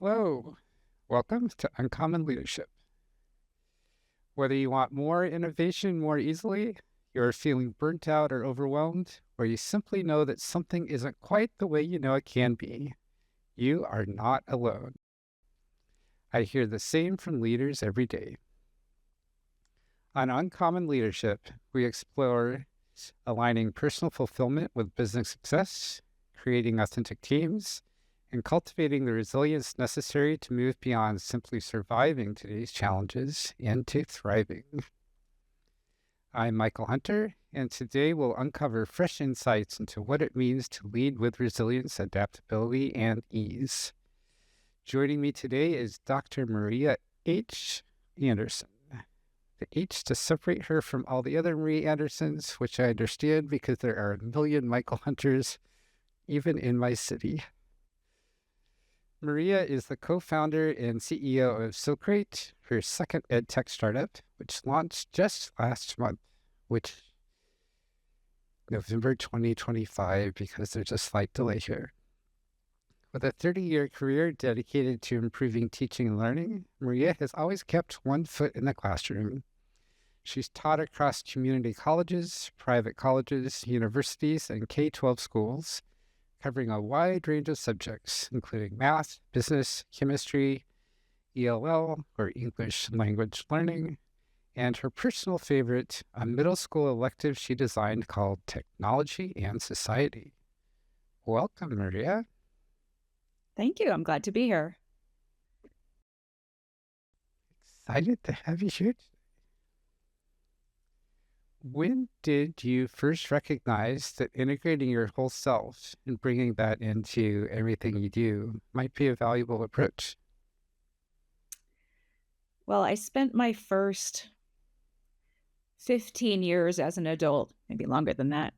Hello, welcome to Uncommon Leadership. Whether you want more innovation more easily, you're feeling burnt out or overwhelmed, or you simply know that something isn't quite the way you know it can be, you are not alone. I hear the same from leaders every day. On Uncommon Leadership, we explore aligning personal fulfillment with business success, creating authentic teams, and cultivating the resilience necessary to move beyond simply surviving today's challenges into thriving. I'm Michael Hunter, and today we'll uncover fresh insights into what it means to lead with resilience, adaptability, and ease. Joining me today is Dr. Maria H. Andersen. The H to separate her from all the other Marie Andersens, which I understand because there are a million Michael Hunters even in my city. Maria is the co-founder and CEO of Socrate, her second EdTech startup, which launched just last month, which November 2025, because there's a slight delay here. With a 30-year career dedicated to improving teaching and learning, Maria has always kept one foot in the classroom. She's taught across community colleges, private colleges, universities, and K-12 schools, covering a wide range of subjects, including math, business, chemistry, ELL, or English language learning, and her personal favorite, a middle school elective she designed called Technology and Society. Welcome, Maria. Thank you. I'm glad to be here. Excited to have you here. When did you first recognize that integrating your whole self and bringing that into everything you do might be a valuable approach? Well, I spent my first 15 years as an adult, maybe longer than that.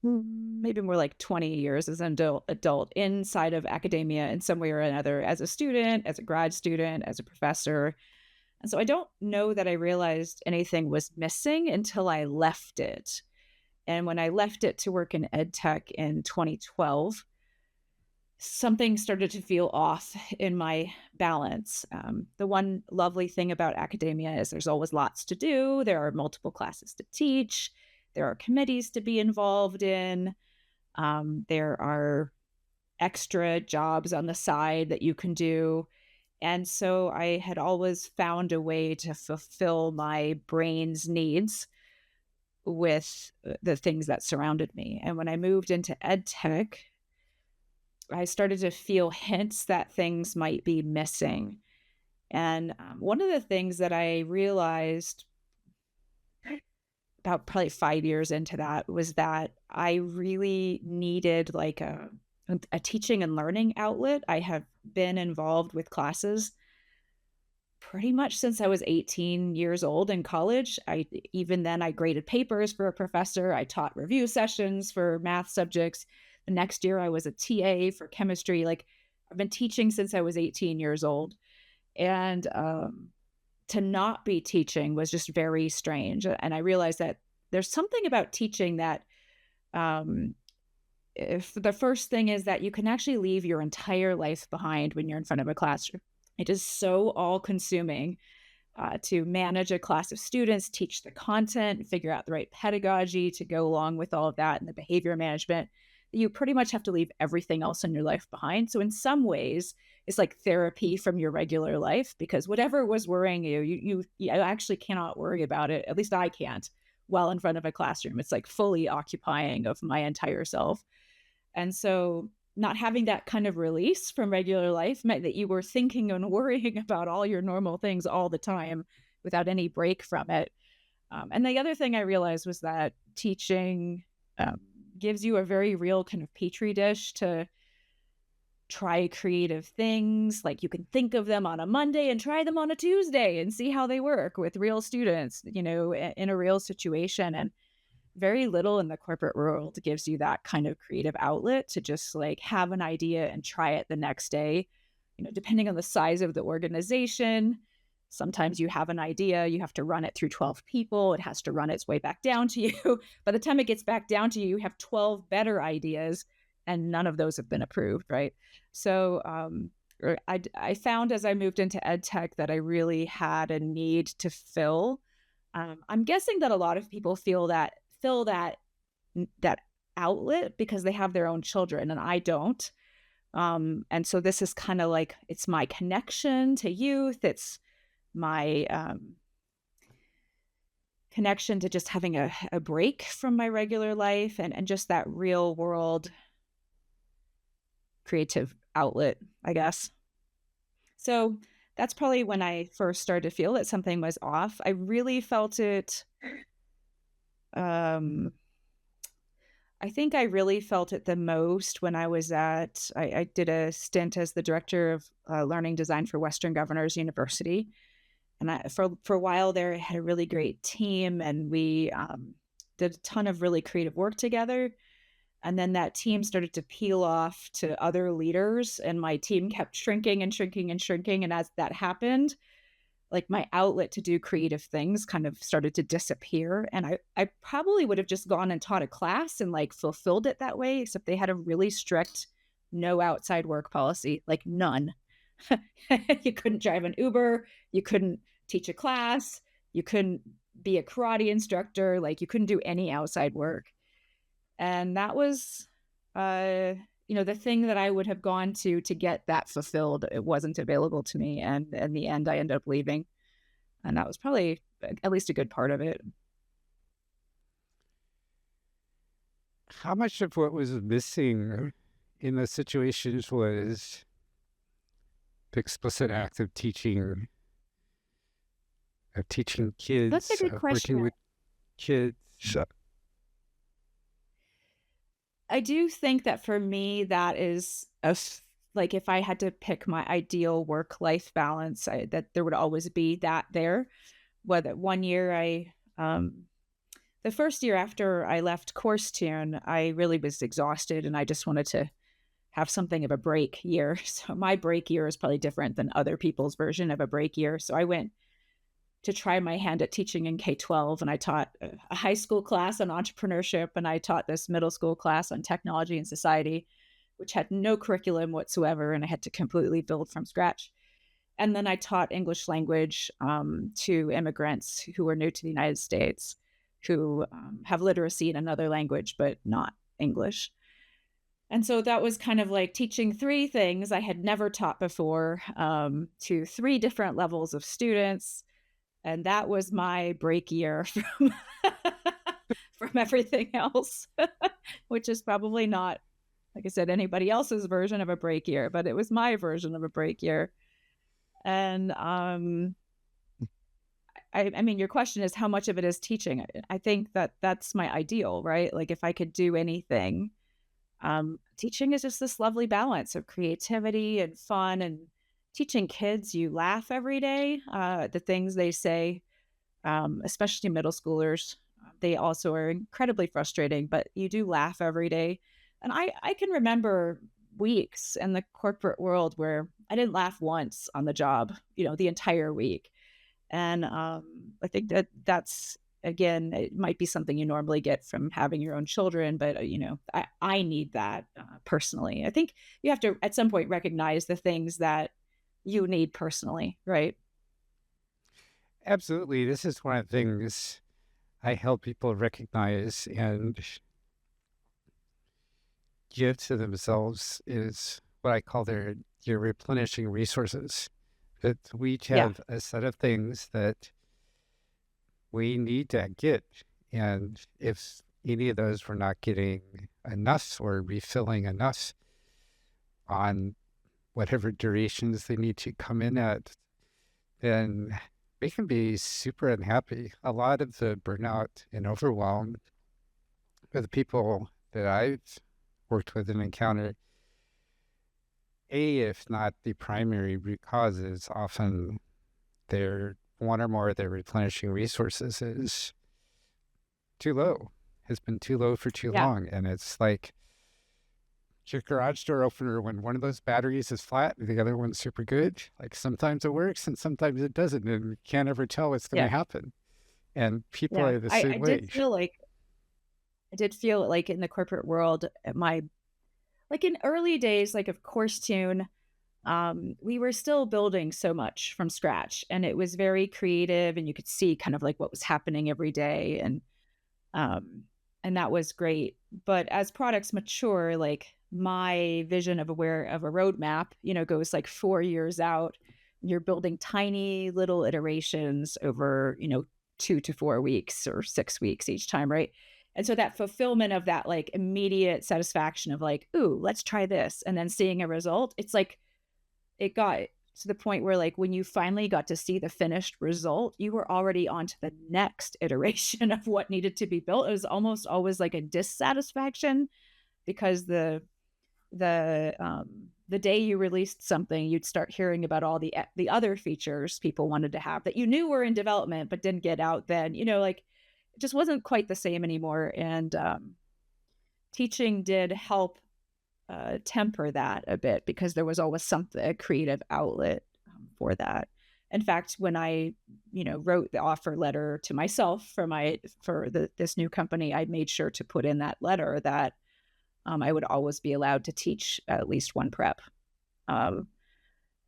Maybe more like 20 years as an adult inside of academia in some way or another, as a student, as a grad student, as a professor. And so I don't know that I realized anything was missing until I left it. And when I left it to work in ed tech in 2012, something started to feel off in my balance. The one lovely thing about academia is there's always lots to do. There are multiple classes to teach. There are committees to be involved in. There are extra jobs on the side that you can do. And so I had always found a way to fulfill my brain's needs with the things that surrounded me. And when I moved into ed tech, I started to feel hints that things might be missing. And one of the things that I realized about probably 5 years into that was that I really needed like a teaching and learning outlet. I have been involved with classes pretty much since I was 18 years old in college. Even then I graded papers for a professor. I taught review sessions for math subjects. The next year I was a TA for chemistry. Like I've been teaching since I was 18 years old. And to not be teaching was just very strange. And I realized that there's something about teaching that if the first thing is that you can actually leave your entire life behind when you're in front of a classroom. It is so all consuming to manage a class of students, teach the content, figure out the right pedagogy to go along with all of that and the behavior management. You pretty much have to leave everything else in your life behind. So in some ways, it's like therapy from your regular life, because whatever was worrying you actually cannot worry about it. At least I can't while in front of a classroom. It's like fully occupying of my entire self. And so not having that kind of release from regular life meant that you were thinking and worrying about all your normal things all the time without any break from it. And the other thing I realized was that teaching gives you a very real kind of petri dish to try creative things. Like you can think of them on a Monday and try them on a Tuesday and see how they work with real students, in a real situation. And very little in the corporate world gives you that kind of creative outlet to just like have an idea and try it the next day. Depending on the size of the organization, sometimes you have an idea, you have to run it through 12 people, it has to run its way back down to you. By the time it gets back down to you, you have 12 better ideas and none of those have been approved, right? So I found as I moved into ed tech that I really had a need to fill. I'm guessing that a lot of people feel that outlet because they have their own children, and I don't. And so this is kind of like it's my connection to youth. It's my connection to just having a break from my regular life and just that real world creative outlet, I guess. So that's probably when I first started to feel that something was off. I really felt it. Um, I think I really felt it the most when I did a stint as the director of learning design for Western Governors University. And for a while there, I had a really great team and we did a ton of really creative work together. And then that team started to peel off to other leaders, and my team kept shrinking and shrinking and shrinking. And as that happened, like my outlet to do creative things kind of started to disappear. And I probably would have just gone and taught a class and like fulfilled it that way, except they had a really strict no outside work policy, like none. You couldn't drive an Uber, you couldn't teach a class, you couldn't be a karate instructor, like you couldn't do any outside work. And that was, uh, the thing that I would have gone to get that fulfilled. It wasn't available to me, and in the end, I ended up leaving, and that was probably at least a good part of it. How much of what was missing in those situations was the explicit act of teaching That's a kids, good of question. working with kids? I do think that for me, that is like if I had to pick my ideal work life balance, that there would always be that there. Whether one year the first year after I left course tune, I really was exhausted and I just wanted to have something of a break year. So my break year is probably different than other people's version of a break year. So I went to try my hand at teaching in K-12 and I taught a high school class on entrepreneurship and I taught this middle school class on technology and society, which had no curriculum whatsoever and I had to completely build from scratch. And then I taught English language to immigrants who were new to the United States, who have literacy in another language, but not English. And so that was kind of like teaching three things I had never taught before to three different levels of students. And that was my break year from, from everything else, which is probably not, like I said, anybody else's version of a break year, but it was my version of a break year. And I mean, your question is how much of it is teaching? I think that that's my ideal, right? Like if I could do anything, teaching is just this lovely balance of creativity and fun and teaching kids you laugh every day. The things they say, especially middle schoolers, they also are incredibly frustrating, but you do laugh every day. And I can remember weeks in the corporate world where I didn't laugh once on the job, the entire week. And I think that that's again, it might be something you normally get from having your own children, but I need that personally. I think you have to at some point recognize the things that you need personally, right? Absolutely. This is one of the things I help people recognize and give to themselves is what I call your replenishing resources. That we each Yeah. have a set of things that we need to get. And if any of those we're not getting enough or refilling enough on whatever durations they need to come in at, then we can be super unhappy. A lot of the burnout and overwhelm of the people that I've worked with and encountered, if not the primary root cause, is often their one or more of their replenishing resources is too low, has been too low for too Yeah. long. And it's like your garage door opener when one of those batteries is flat and the other one's super good. Like sometimes it works and sometimes it doesn't, and you can't ever tell what's going to Yeah. happen. And people Yeah. are the I same did way. feel like in the corporate world, my like in early days, like of course tune, we were still building so much from scratch, and it was very creative, and you could see kind of like what was happening every day, um, and that was great. But as products mature, like my vision of a roadmap, goes like 4 years out. You're building tiny little iterations over, 2 to 4 weeks or 6 weeks each time, right? And so that fulfillment of that like immediate satisfaction of like, ooh, let's try this, and then seeing a result, it's like it got to the point where, like, when you finally got to see the finished result, you were already on to the next iteration of what needed to be built. It was almost always like a dissatisfaction because the day you released something, you'd start hearing about all the other features people wanted to have that you knew were in development but didn't get out then, like, it just wasn't quite the same anymore, and, teaching did help temper that a bit because there was always something a creative outlet, for that. In fact, when I, wrote the offer letter to myself for this new company, I made sure to put in that letter that, I would always be allowed to teach at least one prep. Um,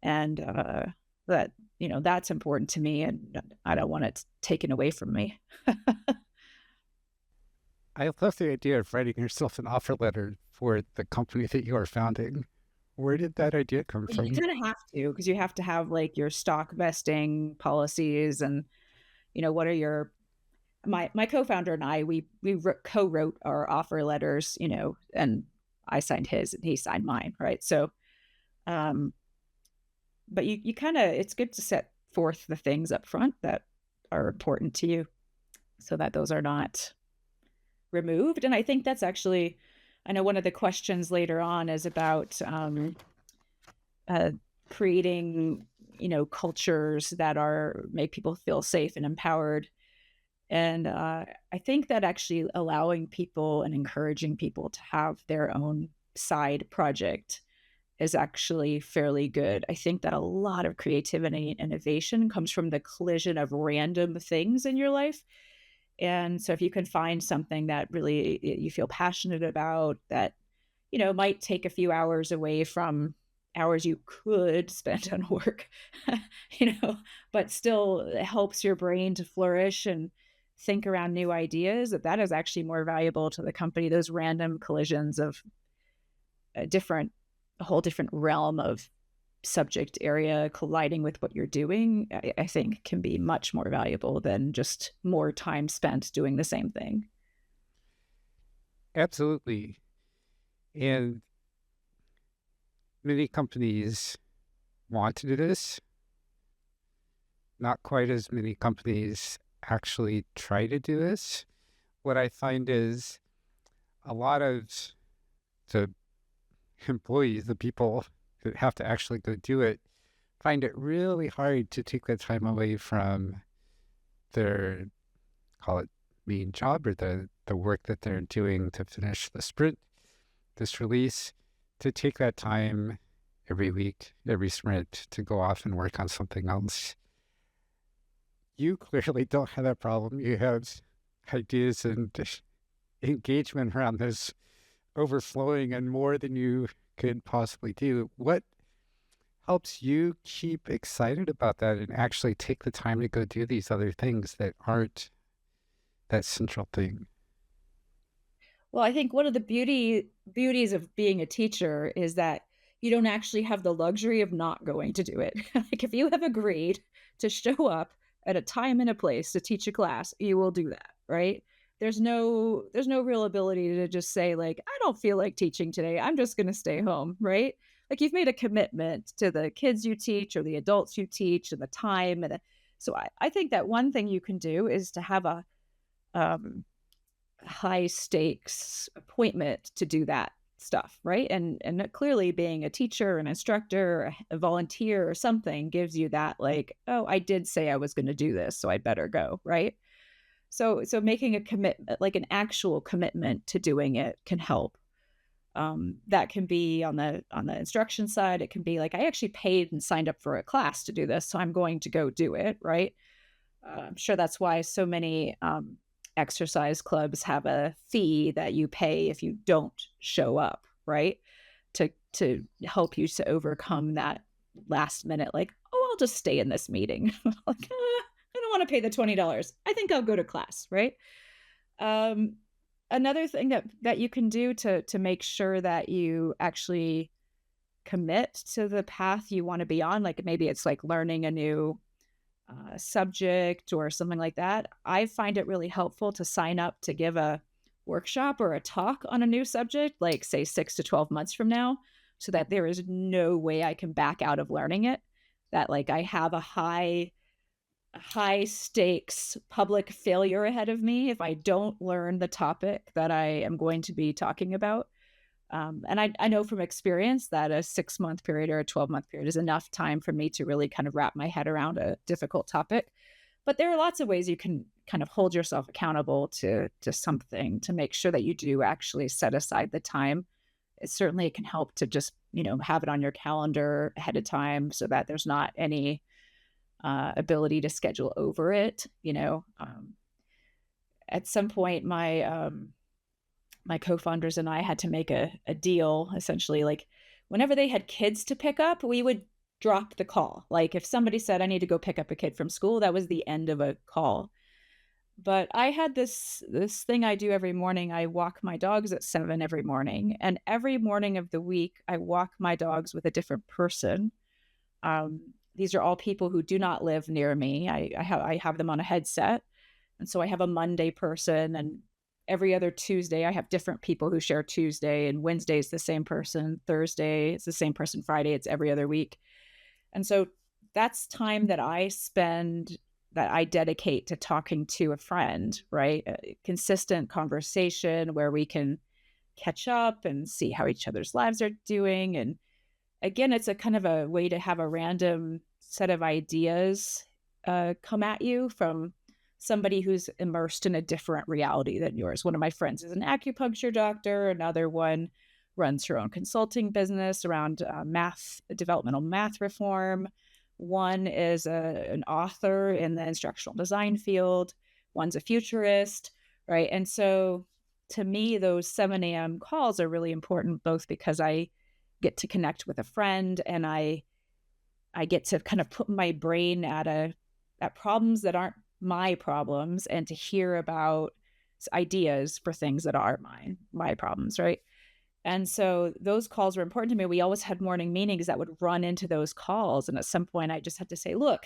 and that, that's important to me, and I don't want it taken away from me. I love the idea of writing yourself an offer letter for the company that you are founding. Where did that idea come You from? kind of have to because you have to have like your stock vesting policies and what are your my co-founder and I, we co-wrote our offer letters, and I signed his and he signed mine, right? So, um, but you kind of it's good to set forth the things up front that are important to you so that those are not removed. And I think that's actually, I know one of the questions later on is about uh, creating, cultures that are make people feel safe and empowered. And, I think that actually allowing people and encouraging people to have their own side project is actually fairly good. I think that a lot of creativity and innovation comes from the collision of random things in your life. And so if you can find something that really you feel passionate about that, might take a few hours away from hours you could spend on work, you know, but still helps your brain to flourish and think around new ideas, that is actually more valuable to the company. Those random collisions of a whole different realm of subject area colliding with what you're doing, I think can be much more valuable than just more time spent doing the same thing. Absolutely. And many companies want to do this. Not quite as many companies actually try to do this. What I find is a lot of the employees, the people that have to actually go do it, find it really hard to take that time away from their, call it, main job or the work that they're doing to finish the sprint, this release, to take that time every week, every sprint to go off and work on something else. You clearly don't have that problem. You have ideas and engagement around this overflowing and more than you could possibly do. What helps you keep excited about that and actually take the time to go do these other things that aren't that central thing? Well, I think one of the beauties of being a teacher is that you don't actually have the luxury of not going to do it. Like, if you have agreed to show up at a time and a place to teach a class, you will do that, right? There's no real ability to just say like, "I don't feel like teaching today. I'm just gonna stay home," right? Like, you've made a commitment to the kids you teach or the adults you teach and the time so I think that one thing you can do is to have um high stakes appointment to do that stuff, right? And clearly being a teacher, an instructor, a volunteer or something gives you that like, oh, I did say I was going to do this, so I better go, right? So making a commitment, like an actual commitment to doing it can help. That can be on the instruction side. It can be like I actually paid and signed up for a class to do this, so I'm going to go do it, right? I'm sure that's why so many exercise clubs have a fee that you pay if you don't show up, right? to help you to overcome that last minute, like, oh, I'll just stay in this meeting. Like, I don't want to pay the $20. I think I'll go to class, right? Um, Another thing that you can do to make sure that you actually commit to the path you want to be on, like maybe it's like learning a new subject or something like that. I find it really helpful to sign up to give a workshop or a talk on a new subject, like say 6 to 12 months from now, so that there is no way I can back out of learning it. That like I have a high stakes public failure ahead of me if I don't learn the topic that I am going to be talking about. And I know from experience that a 6 month period or a 12-month period is enough time for me to really kind of wrap my head around a difficult topic. But there are lots of ways you can kind of hold yourself accountable to something to make sure that you do actually set aside the time. It can help to just, have it on your calendar ahead of time so that there's not any ability to schedule over it. At some point, my co-founders and I had to make a deal, essentially, like whenever they had kids to pick up, we would drop the call. Like if somebody said I need to go pick up a kid from school, that was the end of a call. But I had this thing I do every morning. I walk my dogs at 7 every morning, and every morning of the week I walk my dogs with a different person. These are all people who do not live near me. I have them on a headset. And so I have a Monday person, and every other Tuesday I have different people who share Tuesday, and Wednesday is the same person, Thursday it's the same person, Friday it's every other week. And so that's time that I dedicate to talking to a friend, right? A consistent conversation where we can catch up and see how each other's lives are doing. And again, it's a kind of a way to have a random set of ideas come at you from somebody who's immersed in a different reality than yours. One of my friends is an acupuncture doctor. Another one runs her own consulting business around developmental math reform. One is an author in the instructional design field. One's a futurist, right? And so to me, those 7 a.m. calls are really important, both because I get to connect with a friend and I get to kind of put my brain at problems that aren't my problems and to hear about ideas for things that are my problems, right? And so those calls were important to me. We always had morning meetings that would run into those calls. And at some point I just had to say, look,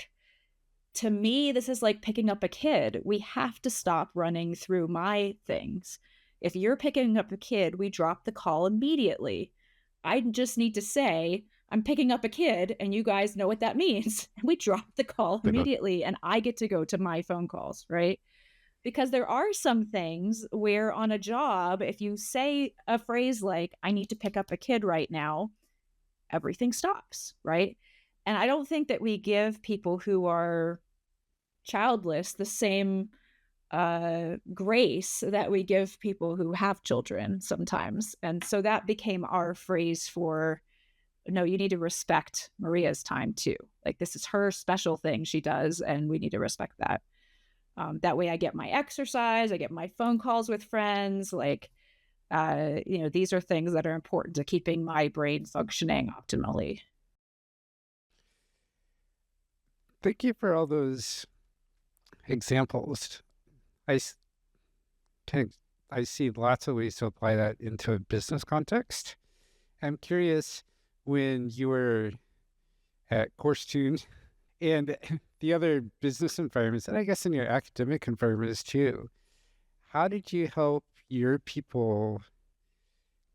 to me, this is like picking up a kid. We have to stop running through my things. If you're picking up a kid, we drop the call immediately. I just need to say, I'm picking up a kid, and you guys know what that means. And we drop the call immediately, and I get to go to my phone calls, right? Because there are some things where on a job, if you say a phrase like, I need to pick up a kid right now, everything stops, right? And I don't think that we give people who are childless the same grace that we give people who have children sometimes. And so that became our phrase for, no, you need to respect Maria's time too. Like this is her special thing she does, and we need to respect that. That way I get my exercise, I get my phone calls with friends. Like, these are things that are important to keeping my brain functioning optimally. Thank you for all those examples. I see lots of ways to apply that into a business context. I'm curious, when you were at CourseTune and the other business environments, and I guess in your academic environments too, how did you help your people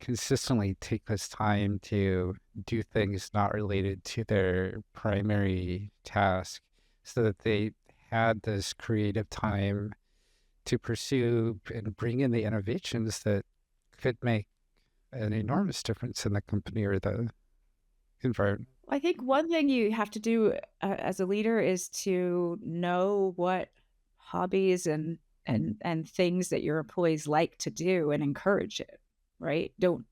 consistently take this time to do things not related to their primary task so that they had this creative time to pursue and bring in the innovations that could make an enormous difference in the company or the environment? I think one thing you have to do as a leader is to know what hobbies and things that your employees like to do and encourage it, right? Don't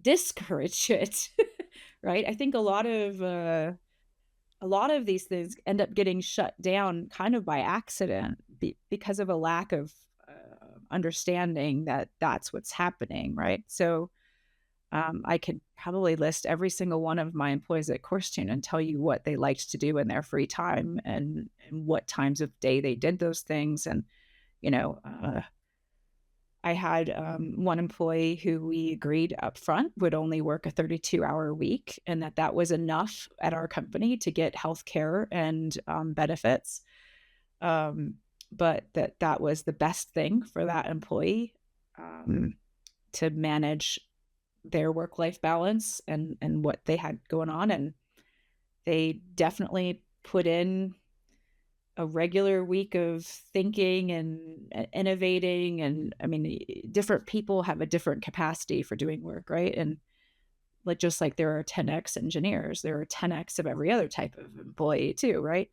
discourage it, right? I think a lot of these things end up getting shut down kind of by accident because of a lack of understanding that that's what's happening, right? So I could probably list every single one of my employees at CourseTune and tell you what they liked to do in their free time and what times of day they did those things. And, you know, I had one employee who we agreed up front would only work a 32-hour week and that was enough at our company to get health care and benefits. Um, but that was the best thing for that employee to manage their work-life balance and what they had going on, and they definitely put in a regular week of thinking and innovating, and I mean, different people have a different capacity for doing work, right? And like just like there are 10x engineers, there are 10x of every other type of employee too, right?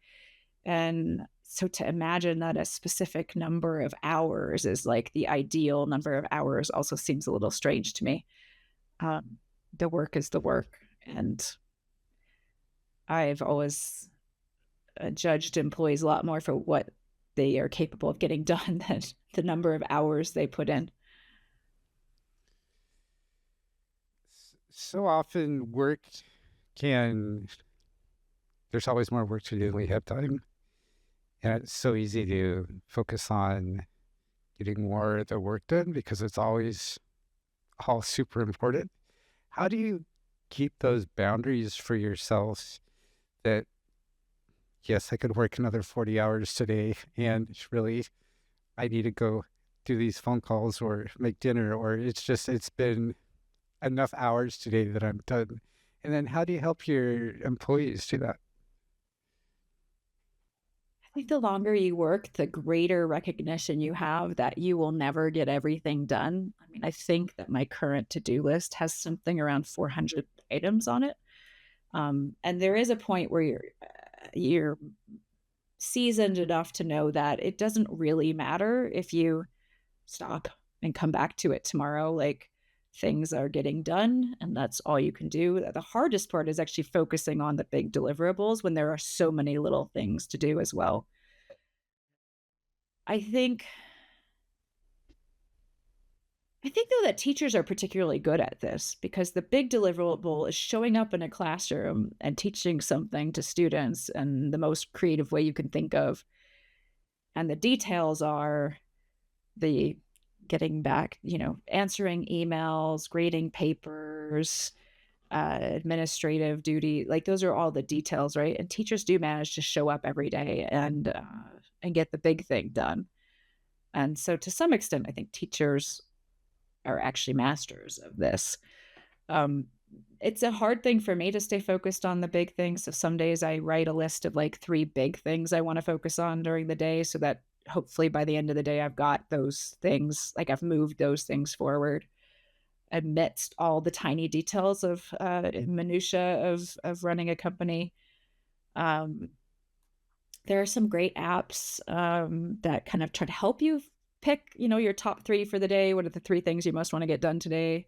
And so to imagine that a specific number of hours is like the ideal number of hours also seems a little strange to me. Um, the work is the work. And I've always judged employees a lot more for what they are capable of getting done than the number of hours they put in. So often can, there's always more work to do than we have time. And it's so easy to focus on getting more of the work done because it's always all super important. How do you keep those boundaries for yourself that, yes, I could work another 40 hours today and really I need to go do these phone calls or make dinner, or it's been enough hours today that I'm done. And then how do you help your employees do that? I think the longer you work, the greater recognition you have that you will never get everything done. I mean, I think that my current to-do list has something around 400 items on it. And there is a point where you're seasoned enough to know that it doesn't really matter if you stop and come back to it tomorrow. Like things are getting done and that's all you can do. The hardest part is actually focusing on the big deliverables when there are so many little things to do as well. I think I think though that teachers are particularly good at this because the big deliverable is showing up in a classroom and teaching something to students in the most creative way you can think of. And the details are the getting back, answering emails, grading papers, administrative duty. Like those are all the details, right? And teachers do manage to show up every day and get the big thing done. And so to some extent, I think teachers are actually masters of this. Um, it's a hard thing for me to stay focused on the big things. So some days I write a list of like 3 big things I want to focus on during the day so that hopefully by the end of the day I've got those things, like I've moved those things forward amidst all the tiny details of minutia of running a company. Um, there are some great apps that kind of try to help you pick, your top 3 for the day. What are the 3 things you most want to get done today?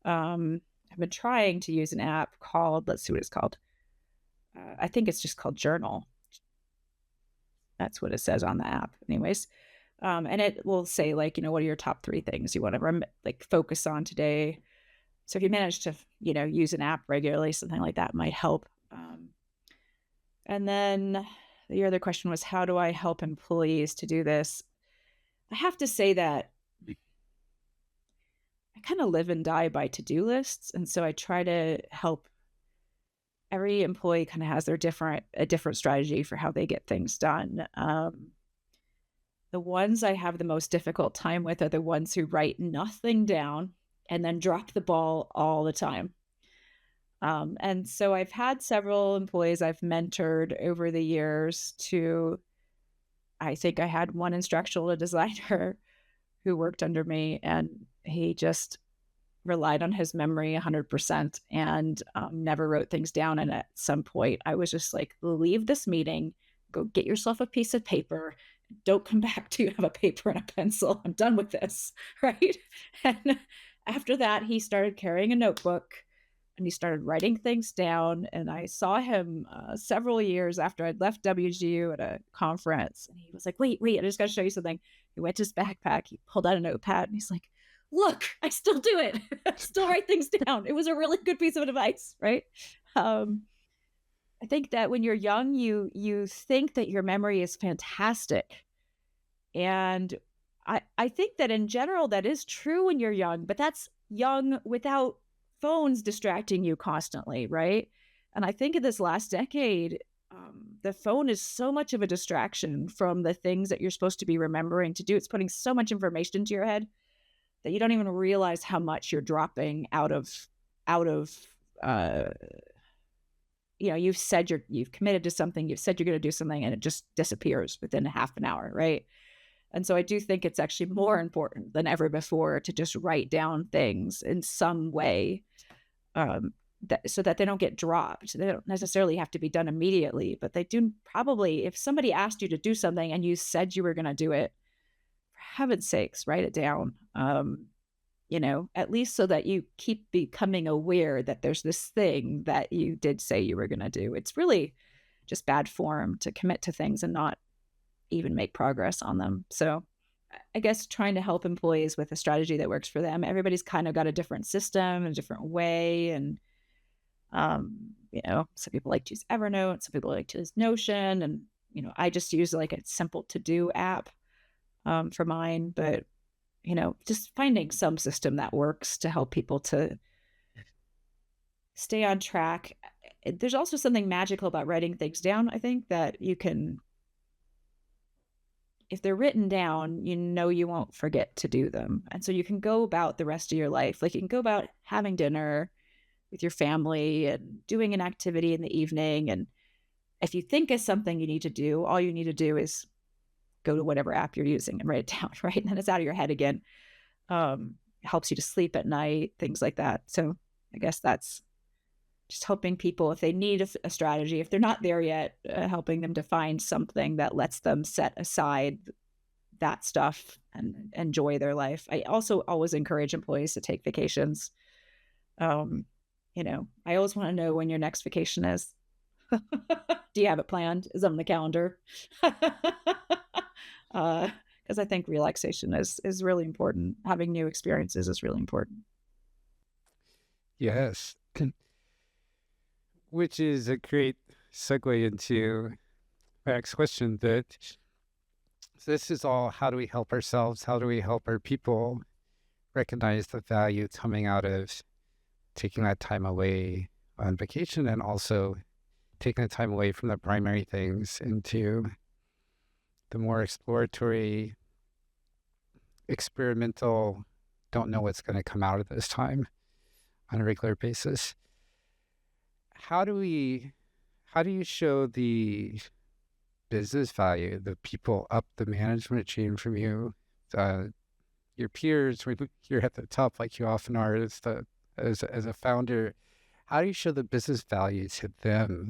I've been trying to use an app called, let's see what it's called. I think it's just called Journal. That's what it says on the app, anyways. And it will say like, what are your top 3 things you want to like focus on today? So if you manage to, use an app regularly, something like that might help. And then the other question was, how do I help employees to do this? I have to say that I kind of live and die by to-do lists. And so I try to help every employee kind of has a different strategy for how they get things done. The ones I have the most difficult time with are the ones who write nothing down and then drop the ball all the time. And so I've had several employees I've mentored over the years I think I had one instructional designer who worked under me and he just relied on his memory 100% and never wrote things down. And at some point I was just like, leave this meeting, go get yourself a piece of paper. Don't come back till you have a paper and a pencil. I'm done with this. Right. And after that, he started carrying a notebook and he started writing things down. And I saw him several years after I'd left WGU at a conference. And he was like, wait, I just got to show you something. He went to his backpack, he pulled out a notepad and he's like, look, I still do it. I still write things down. It was a really good piece of advice, right? Um, I think that when you're young, you think that your memory is fantastic. And I think that in general that is true when you're young, but that's young without phones distracting you constantly, right? And I think in this last decade, the phone is so much of a distraction from the things that you're supposed to be remembering to do. It's putting so much information into your head that you don't even realize how much you're dropping out of uh you've committed to something, you've said you're going to do something, and it just disappears within a half an hour, right? And so I do think it's actually more important than ever before to just write down things in some way, so that they don't get dropped. They don't necessarily have to be done immediately, but they do probably, if somebody asked you to do something and you said you were going to do it, for heaven's sakes, write it down. At least so that you keep becoming aware that there's this thing that you did say you were going to do. It's really just bad form to commit to things and not even make progress on them. So I guess trying to help employees with a strategy that works for them. Everybody's kind of got a different system, a different way. And, some people like to use Evernote, some people like to use Notion. And, I just use like a simple to do app for mine. But, just finding some system that works to help people to stay on track. There's also something magical about writing things down, I think, that you can, if they're written down, you won't forget to do them. And so you can go about the rest of your life. Like you can go about having dinner with your family and doing an activity in the evening. And if you think of something you need to do, all you need to do is go to whatever app you're using and write it down, right? And then it's out of your head again. It helps you to sleep at night, things like that. So I guess that's just helping people if they need a strategy, if they're not there yet, helping them to find something that lets them set aside that stuff and enjoy their life. I also always encourage employees to take vacations. I always want to know when your next vacation is. Do you have it planned? Is it on the calendar? Because I think relaxation is really important. Having new experiences is really important. Yes. Which is a great segue into my next question. That this is all, how do we help ourselves? How do we help our people recognize the value coming out of taking that time away on vacation, and also taking the time away from the primary things into the more exploratory, experimental, don't know what's going to come out of this time on a regular basis. How do you show the business value, the people up the management chain from you, your peers, when you're at the top like you often are as a founder? How do you show the business value to them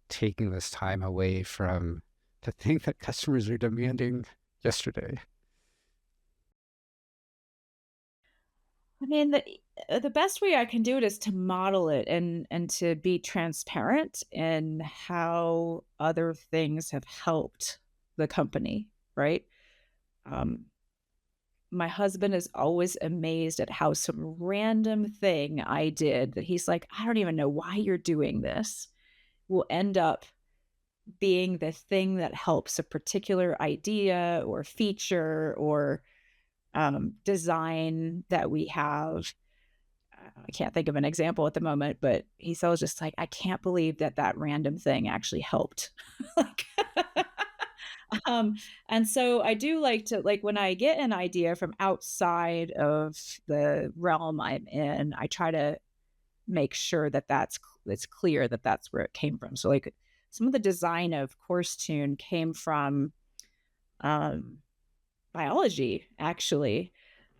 taking this time away from the thing that customers are demanding yesterday? I mean, the best way I can do it is to model it and to be transparent in how other things have helped the company, right? Um, my husband is always amazed at how some random thing I did that he's like, I don't even know why you're doing this, will end up being the thing that helps a particular idea or feature or design that we have. I can't think of an example at the moment, but he's always just like, I can't believe that that random thing actually helped. like, um, and so I do like to, like, when I get an idea from outside of the realm I'm in, I try to make sure that it's clear that that's where it came from. So like some of the design of Course Tune came from um, biology, actually.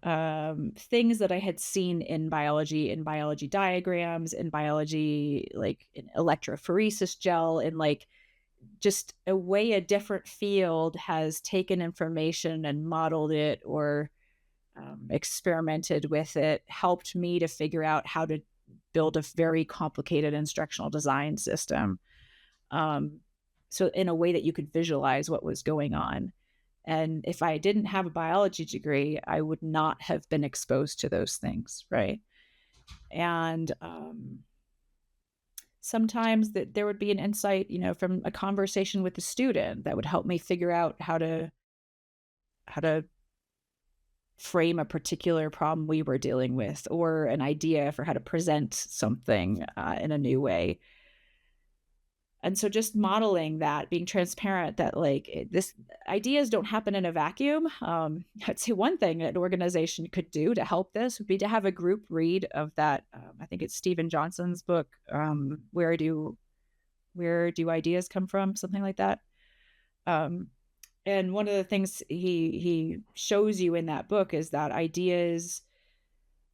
Things that I had seen in biology diagrams, in biology, like in electrophoresis gel, and like just a way a different field has taken information and modeled it or experimented with it, helped me to figure out how to build a very complicated instructional design system. Um, so in a way that you could visualize what was going on. And if I didn't have a biology degree, I would not have been exposed to those things, right? And sometimes that there would be an insight, from a conversation with the student that would help me figure out how to frame a particular problem we were dealing with, or an idea for how to present something in a new way. And so just modeling that, being transparent that like this ideas don't happen in a vacuum. I'd say one thing that an organization could do to help this would be to have a group read of that. I think it's Stephen Johnson's book, Where Do Ideas Come From? Something like that. Um, and one of the things he shows you in that book is that ideas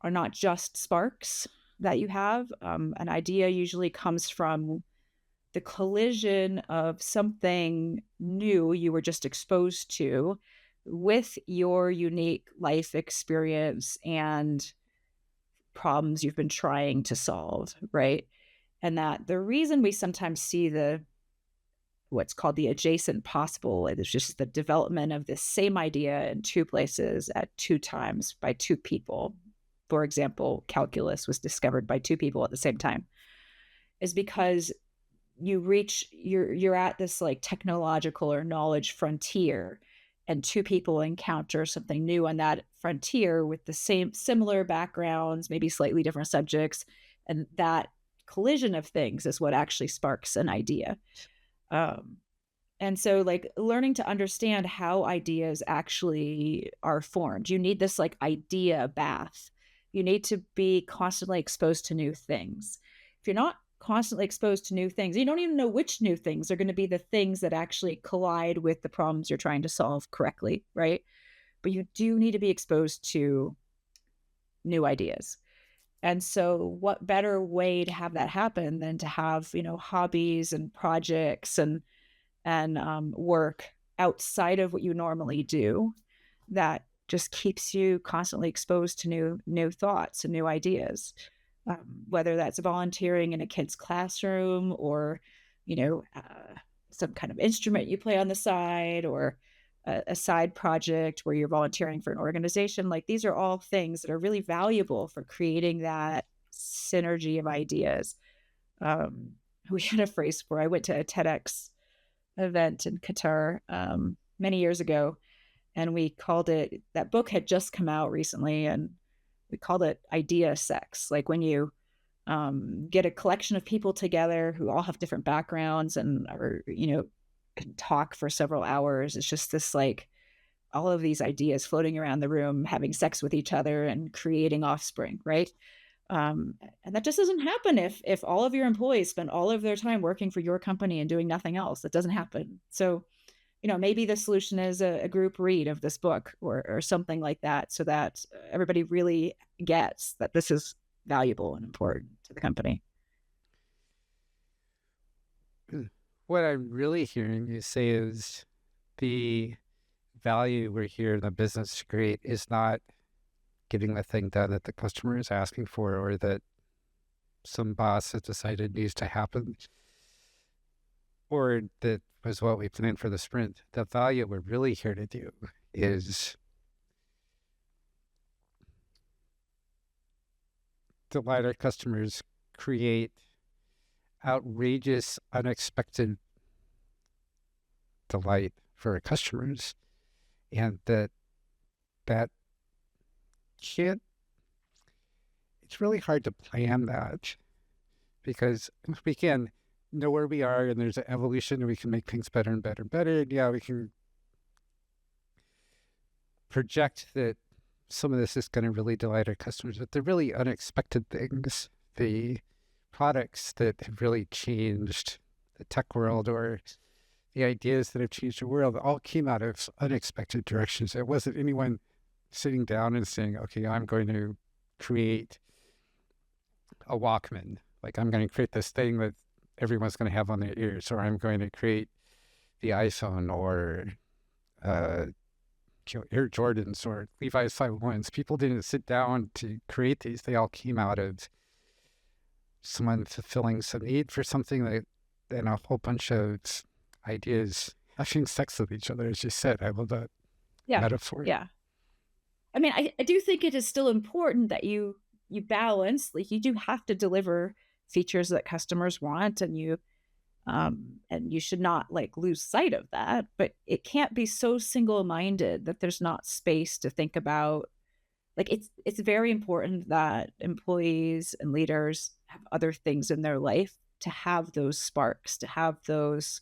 are not just sparks that you have. An idea usually comes from the collision of something new you were just exposed to with your unique life experience and problems you've been trying to solve, right? And that the reason we sometimes see the what's called the adjacent possible, it's just the development of this same idea in two places at two times by two people. For example, calculus was discovered by two people at the same time, is because you're at this like technological or knowledge frontier, and two people encounter something new on that frontier with the same similar backgrounds, maybe slightly different subjects, and that collision of things is what actually sparks an idea. um, and so, like, learning to understand how ideas actually are formed. You need this like idea bath. You need to be constantly exposed to new things. If you're not constantly exposed to new things, you don't even know which new things are going to be the things that actually collide with the problems you're trying to solve correctly, right? But you do need to be exposed to new ideas. And so, what better way to have that happen than to have, hobbies and projects and work outside of what you normally do that just keeps you constantly exposed to new thoughts and new ideas. Whether that's volunteering in a kid's classroom, or you know some kind of instrument you play on the side, or a side project where you're volunteering for an organization. Like, these are all things that are really valuable for creating that synergy of ideas. um, we had a phrase where I went to a TEDx event in Qatar many years ago, and we called it, that book had just come out recently, and we called it idea sex. Like, when you get a collection of people together who all have different backgrounds and are, can talk for several hours. It's just this like all of these ideas floating around the room, having sex with each other and creating offspring, right? Um, and that just doesn't happen if all of your employees spend all of their time working for your company and doing nothing else. That doesn't happen. So, maybe the solution is a group read of this book, or something like that, so that everybody really gets that this is valuable and important to the company. What I'm really hearing you say is the value we're here in the business to create is not getting the thing done that the customer is asking for, or that some boss has decided needs to happen, or that was what we planned for the sprint. The value we're really here to do is delight our customers, create outrageous, unexpected delight for our customers, and that can't, it's really hard to plan that, because we can know where we are and there's an evolution and we can make things better and better and better. And yeah, we can project that some of this is going to really delight our customers, but the really unexpected things, the products that have really changed the tech world, or the ideas that have changed the world, all came out of unexpected directions. It wasn't anyone sitting down and saying, okay, I'm going to create a Walkman. Like, I'm going to create this thing that everyone's going to have on their ears, or I'm going to create the iPhone, or Air Jordans, or Levi's 501s. People didn't sit down to create these. They all came out of someone fulfilling some need for something, that, and a whole bunch of ideas having sex with each other, as you said. I love that Yeah. metaphor. Yeah. I mean, I do think it is still important that you balance, like, you do have to deliver features that customers want, and you should not, like, lose sight of that, but it can't be so single-minded that there's not space to think about, like, it's very important that employees and leaders have other things in their life to have those sparks, to have those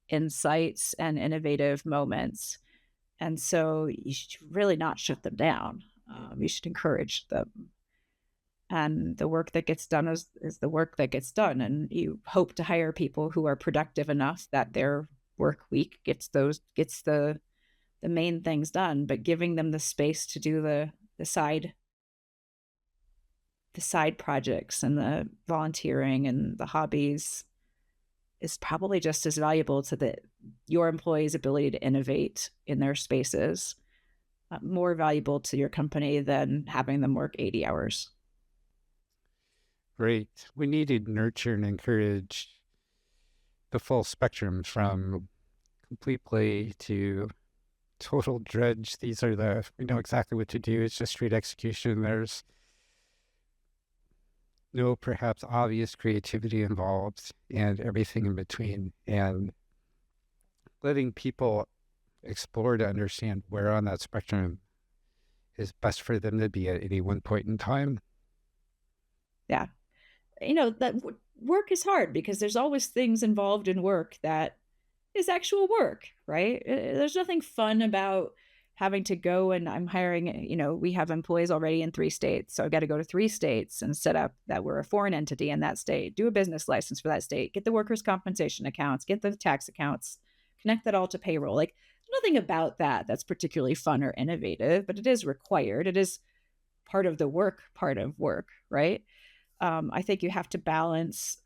insights and innovative moments. And so you should really not shut them down. You should encourage them. And the work that gets done is the work that gets done. And you hope to hire people who are productive enough that their work week gets the main things done, but giving them the space to do the side the side projects and the volunteering and the hobbies is probably just as valuable to your employees' ability to innovate in their spaces, more valuable to your company than having them work 80 hours. Great. We need to nurture and encourage the full spectrum from complete play to total dredge. We know exactly what to do. It's just straight execution. There's no perhaps obvious creativity involved and everything in between. And letting people explore to understand where on that spectrum is best for them to be at any one point in time. Yeah. That work is hard because there's always things involved in work that is actual work, right? There's nothing fun about having to go, and I'm hiring, we have employees already in 3 states. So I've got to go to 3 states and set up that we're a foreign entity in that state, do a business license for that state, get the workers' compensation accounts, get the tax accounts, connect that all to payroll. Like, nothing about that that's particularly fun or innovative, but it is required. It is part of work, right? I think you have to balance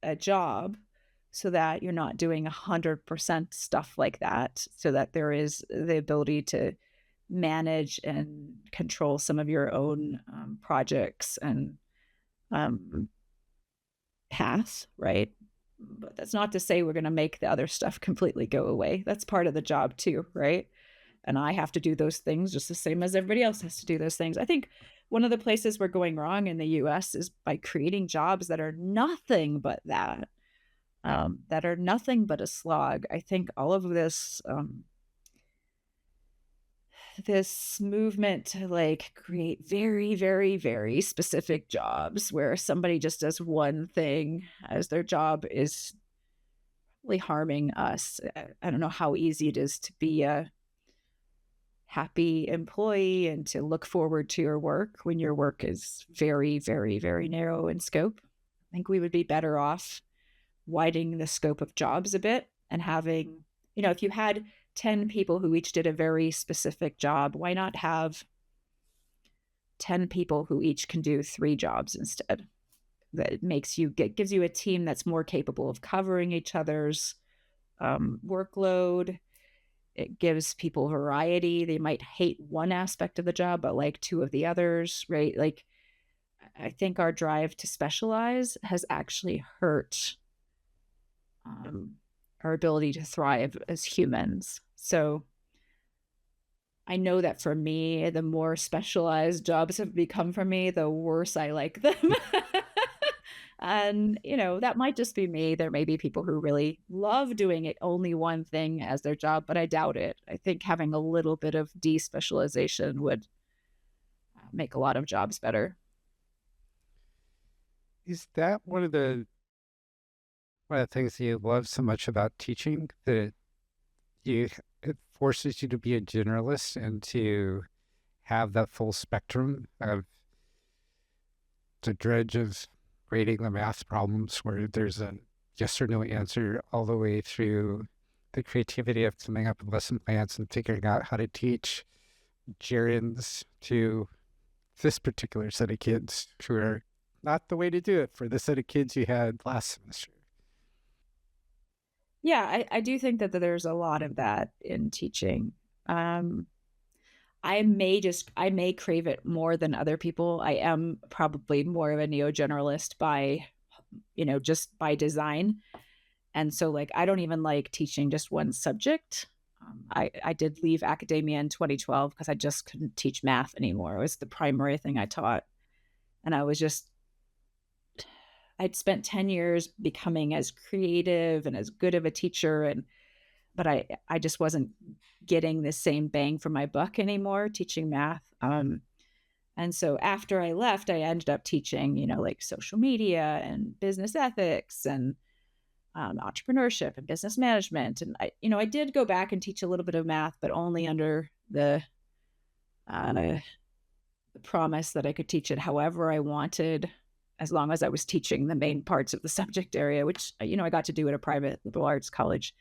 a job so that you're not doing 100% stuff like that, so that there is the ability to manage and control some of your own projects and um, paths, right? But that's not to say we're going to make the other stuff completely go away. That's part of the job too, right? And I have to do those things just the same as everybody else has to do those things. I think one of the places we're going wrong in the US is by creating jobs that are nothing but that are nothing but a slog. I think all of this movement to, like, create very, very, very specific jobs where somebody just does one thing as their job is really harming us. I don't know how easy it is to be a happy employee and to look forward to your work when your work is very, very, very narrow in scope. I think we would be better off widening the scope of jobs a bit and having, if you had 10 people who each did a very specific job, why not have 10 people who each can do 3 jobs instead? That gives you a team that's more capable of covering each other's workload. It gives people variety. They might hate one aspect of the job, but like 2 of the others, right? Like, I think our drive to specialize has actually hurt um, our ability to thrive as humans. So I know that for me, the more specialized jobs have become for me, the worse I like them. And, that might just be me. There may be people who really love doing it only one thing as their job, but I doubt it. I think having a little bit of despecialization would make a lot of jobs better. Is that one of the things you love so much about teaching, that it forces you to be a generalist and to have that full spectrum of the dredge of grading the math problems where there's a yes or no answer, all the way through the creativity of coming up with lesson plans and figuring out how to teach gerunds to this particular set of kids who are not the way to do it for the set of kids you had last semester. Yeah, I do think that there's a lot of that in teaching. Um, I may crave it more than other people. I am probably more of a neo generalist by, just by design. And so, like, I don't even like teaching just one subject. I did leave academia in 2012 because I just couldn't teach math anymore. It was the primary thing I taught. And I'd spent 10 years becoming as creative and as good of a teacher. But I just wasn't getting the same bang for my buck anymore teaching math. And so after I left, I ended up teaching, like social media and business ethics and entrepreneurship and business management. And I did go back and teach a little bit of math, but only under uh, the promise that I could teach it however I wanted, as long as I was teaching the main parts of the subject area, which I got to do at a private liberal arts college.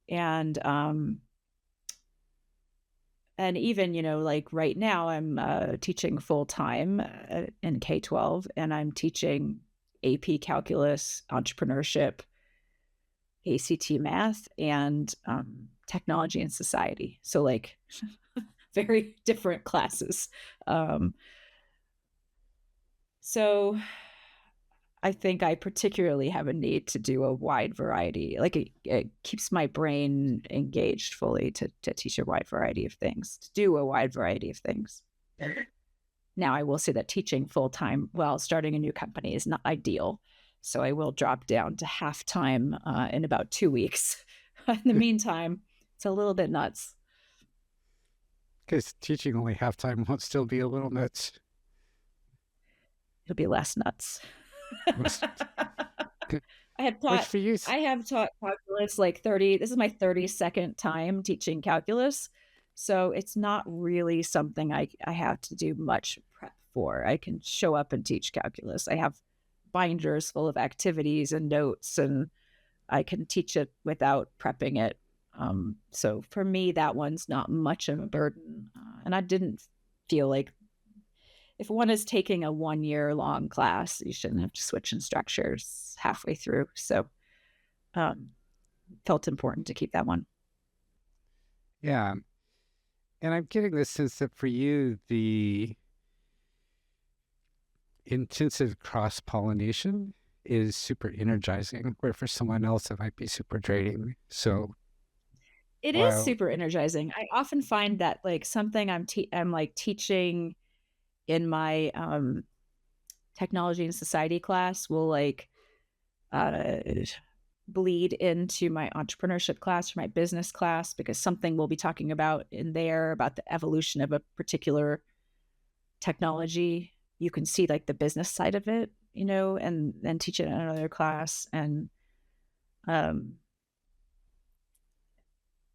And even, like right now, I'm teaching full time in K-12, and I'm teaching AP Calculus, entrepreneurship, ACT Math, and technology and society. So, like, very different classes. Um, so, I think I particularly have a need to do a wide variety. Like it keeps my brain engaged fully to teach a wide variety of things, to do a wide variety of things. Now, I will say that teaching full time while starting a new company is not ideal. So I will drop down to half time in about 2 weeks. In the meantime, it's a little bit nuts. Because teaching only half time won't still be a little nuts. It'll be less nuts. Which I have which taught for you, I have taught calculus like 30. This is my 32nd time teaching calculus. So it's not really something I have to do much prep for. I can show up and teach calculus. I have binders full of activities and notes, and I can teach it without prepping it. So for me, that one's not much of a burden. And I didn't feel like if one is taking a 1 year long class, you shouldn't have to switch instructors halfway through. So um, felt important to keep that one. yeah. And I'm getting the sense that for you, the intensive cross pollination is super energizing, where for someone else it might be super draining. So It is while super energizing. I often find that like something I'm like teaching in my technology and society class will like uh, bleed into my entrepreneurship class or my business class, because something we'll be talking about in there about the evolution of a particular technology. You can see like the business side of it, and then teach it in another class. And um,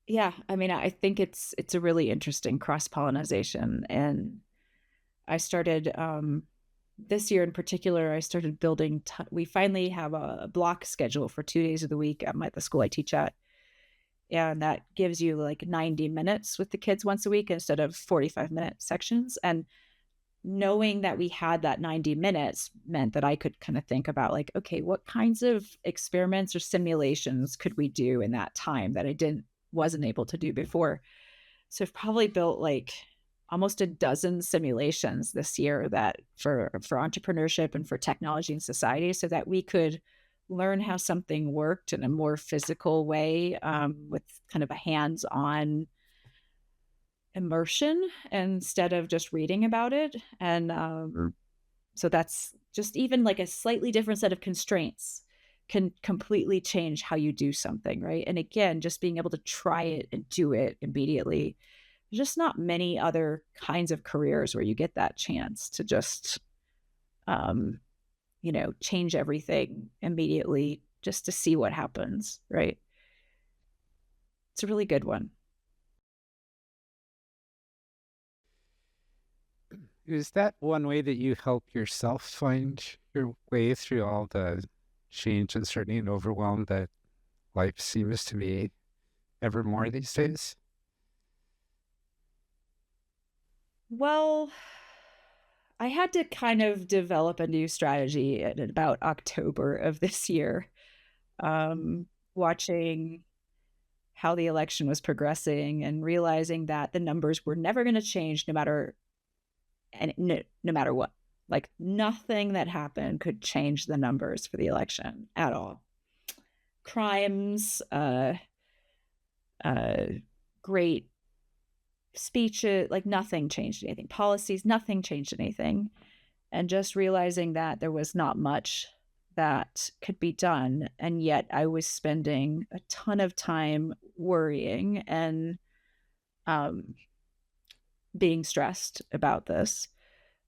yeah, I mean, I think it's a really interesting cross pollination. And I started this year in particular, I started building. We finally have a block schedule for 2 days of the week at the school I teach at, and that gives you like 90 minutes with the kids once a week instead of 45-minute sections. And knowing that we had that 90 minutes meant that I could kind of think about like, okay, what kinds of experiments or simulations could we do in that time that I wasn't able to do before. So I've probably built like almost a dozen simulations this year that for entrepreneurship and for technology and society, so that we could learn how something worked in a more physical way, with kind of a hands-on immersion instead of just reading about it. And so that's just even like a slightly different set of constraints can completely change how you do something, right? And again, just being able to try it and do it immediately. There's just not many other kinds of careers where you get that chance to just, um, change everything immediately just to see what happens, right? It's a really good one. is that one way that you help yourself find your way through all the change, uncertainty, and overwhelm that life seems to be ever more these days? Well, I had to kind of develop a new strategy in about October of this year, watching how the election was progressing and realizing that the numbers were never going to change no matter what. Like nothing that happened could change the numbers for the election at all. Crimes, uh, great speeches, like nothing changed anything. Policies, nothing changed anything. And just realizing that there was not much that could be done. And yet I was spending a ton of time worrying and um, being stressed about this.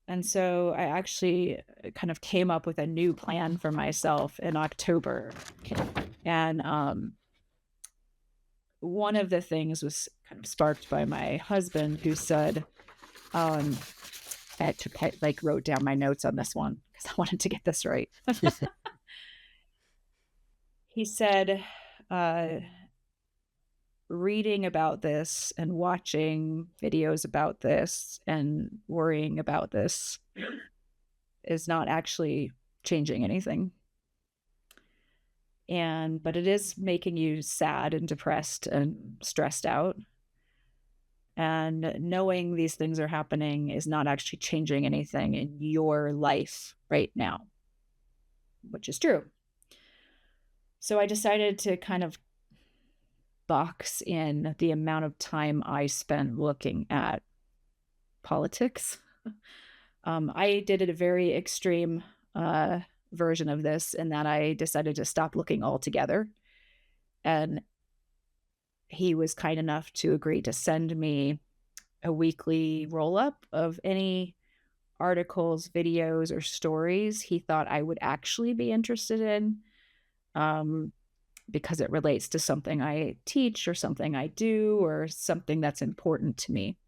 And so I actually kind of came up with a new plan for myself in October. And one of the things was kind of sparked by my husband, who said, um, I wrote down my notes on this one because I wanted to get this right. He said, uh, reading about this and watching videos about this and worrying about this is not actually changing anything. But it is making you sad and depressed and stressed out. And knowing these things are happening is not actually changing anything in your life right now, which is true. So I decided to kind of box in the amount of time I spent looking at politics. I did a very extreme version of this in that I decided to stop looking altogether. And he was kind enough to agree to send me a weekly roll up of any articles, videos, or stories he thought I would actually be interested in, because it relates to something I teach or something I do or something that's important to me.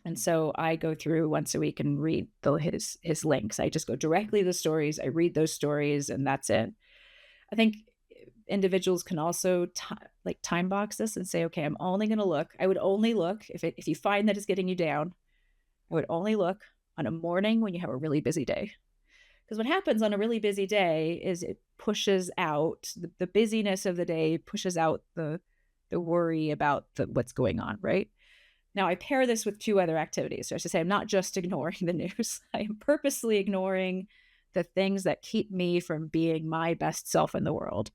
And so I go through once a week and read his links. I just go directly to the stories. I read those stories, and that's it. I think individuals can also time box this and say, okay, I'm only going to look. I would only look if you find that it's getting you down. I would only look on a morning when you have a really busy day. Because what happens on a really busy day is it pushes out the busyness of the day, pushes out the worry about what's going on, right? Now, I pair this with two other activities. So I should say I'm not just ignoring the news. I am purposely ignoring the things that keep me from being my best self in the world.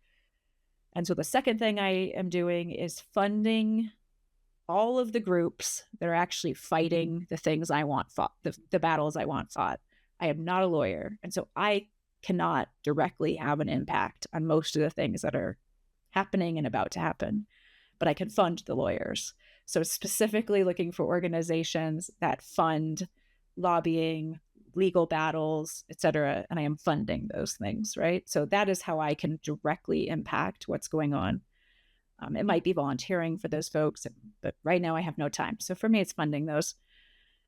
And so the second thing I am doing is funding all of the groups that are actually fighting the things I want fought, the battles I want fought. I am not a lawyer. And so I cannot directly have an impact on most of the things that are happening and about to happen, but I can fund the lawyers. So specifically looking for organizations that fund lobbying, legal battles, et cetera, and I am funding those things, right? So that is how I can directly impact what's going on. It might be volunteering for those folks, but right now I have no time. So for me, it's funding those.